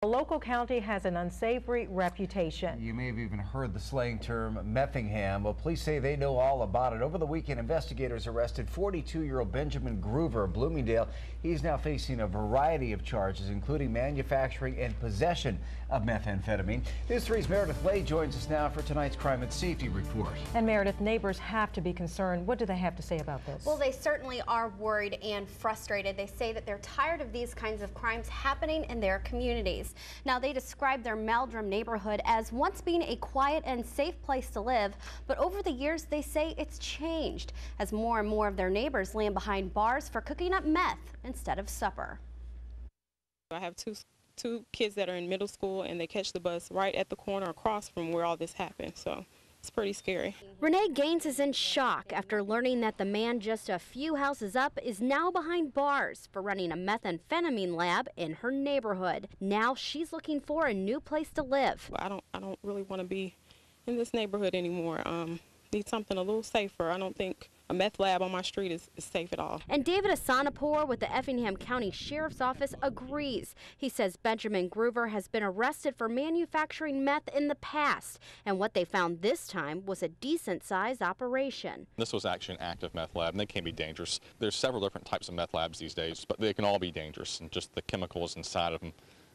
The local county has an unsavory reputation. You may have even heard the slang term Effingham. Well, police say they know all about it. Over the weekend, investigators arrested 42-year-old Benjamin Groover of Bloomingdale. He's now facing a variety of charges, including manufacturing and possession of methamphetamine. News 3's Meredith Lay joins us now for tonight's Crime and Safety Report. And Meredith, neighbors have to be concerned. What do they have to say about this? Well, they certainly are worried and frustrated. They say that they're tired of these kinds of crimes happening in their communities. Now, they describe their Meldrum neighborhood as once being a quiet and safe place to live, but over the years, they say it's changed as more and more of their neighbors land behind bars for cooking up meth instead of supper. I have two kids that are in middle school, and they catch the bus right at the corner across from where all this happened, so it's pretty scary. Renee Gaines is in shock after learning that the man just a few houses up is now behind bars for running a methamphetamine lab in her neighborhood. Now she's looking for a new place to live. I don't really want to be in this neighborhood anymore. Need something a little safer. I don't think a meth lab on my street is safe at all. And David Asanapour with the Effingham County Sheriff's Office agrees. He says Benjamin Groover has been arrested for manufacturing meth in the past, and what they found this time was a decent-sized operation. This was actually an active meth lab, and they can be dangerous. There's several different types of meth labs these days, but they can all be dangerous, and just the chemicals inside of them,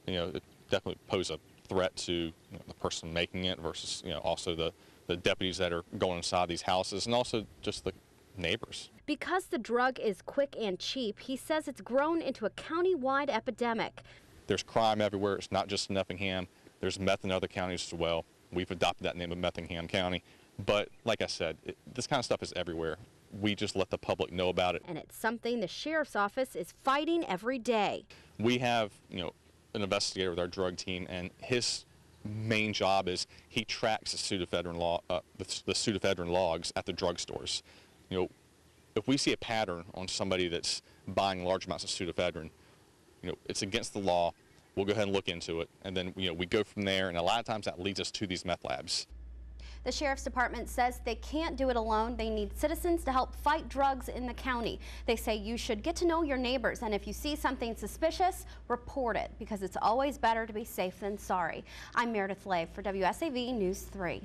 it definitely pose a threat to the person making it versus, also the deputies that are going inside these houses, and also just the neighbors. Because the drug is quick and cheap, he says it's grown into a county-wide epidemic. There's crime everywhere. It's not just in Effingham. There's meth in other counties as well. We've adopted that name of Effingham County. But like I said, this kind of stuff is everywhere. We just let the public know about it. And it's something the sheriff's office is fighting every day. We have, an investigator with our drug team, and his main job is he tracks the pseudoephedrine logs at the drugstores. If we see a pattern on somebody that's buying large amounts of pseudoephedrine, it's against the law. We'll go ahead and look into it, and then we go from there, and a lot of times that leads us to these meth labs. The Sheriff's Department says they can't do it alone. They need citizens to help fight drugs in the county. They say you should get to know your neighbors, and if you see something suspicious, report it, because it's always better to be safe than sorry. I'm Meredith Lay for WSAV News 3.